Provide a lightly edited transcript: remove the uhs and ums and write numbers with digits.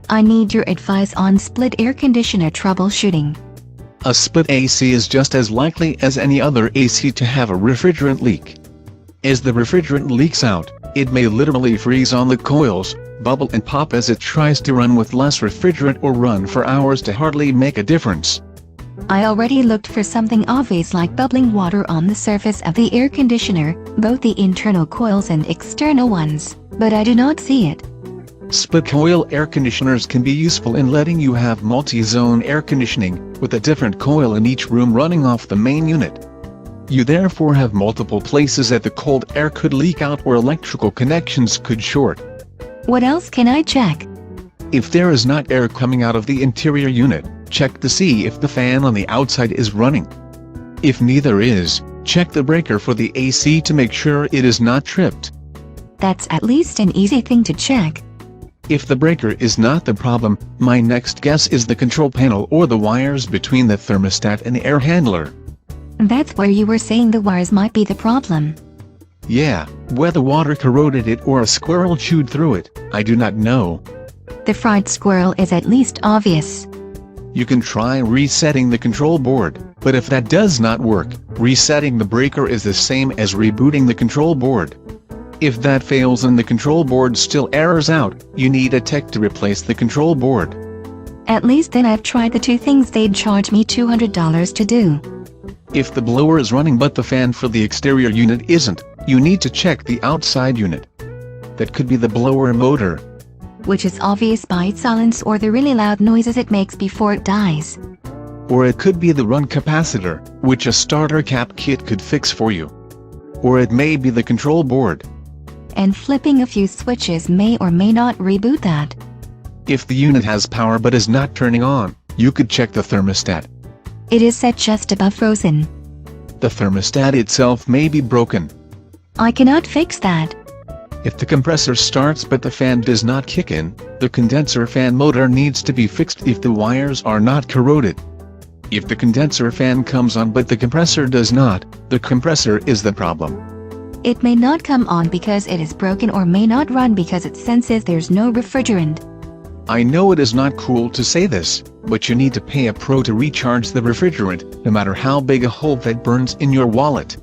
I need your advice on split air conditioner troubleshooting. A split AC is just as likely as any other AC to have a refrigerant leak. As the refrigerant leaks out, it may literally freeze on the coils, bubble and pop as it tries to run with less refrigerant or run for hours to hardly make a difference. I already looked for something obvious like bubbling water on the surface of the air conditioner, both the internal coils and external ones, but I do not see it. Split coil air conditioners can be useful in letting you have multi-zone air conditioning, with a different coil in each room running off the main unit. You therefore have multiple places that the cold air could leak out or electrical connections could short. What else can I check? If there is not air coming out of the interior unit, check to see if the fan on the outside is running. If neither is, check the breaker for the AC to make sure it is not tripped. That's at least an easy thing to check. If the breaker is not the problem, my next guess is the control panel or the wires between the thermostat and the air handler. That's where you were saying the wires might be the problem. Yeah, whether water corroded it or a squirrel chewed through it, I do not know. The fried squirrel is at least obvious. You can try resetting the control board, but if that does not work, resetting the breaker is the same as rebooting the control board. If that fails and the control board still errors out, you need a tech to replace the control board. At least then I've tried the two things they'd charge me $200 to do. If the blower is running but the fan for the exterior unit isn't, you need to check the outside unit. That could be the blower motor, which is obvious by its silence or the really loud noises it makes before it dies. Or it could be the run capacitor, which a starter cap kit could fix for you. Or it may be the control board. And flipping a few switches may or may not reboot that. If the unit has power but is not turning on, you could check the thermostat. It is set just above frozen. The thermostat itself may be broken. I cannot fix that. If the compressor starts but the fan does not kick in, the condenser fan motor needs to be fixed if the wires are not corroded. If the condenser fan comes on but the compressor does not, the compressor is the problem. It may not come on because it is broken or may not run because it senses there's no refrigerant. I know it is not cool to say this, but you need to pay a pro to recharge the refrigerant, no matter how big a hole that burns in your wallet.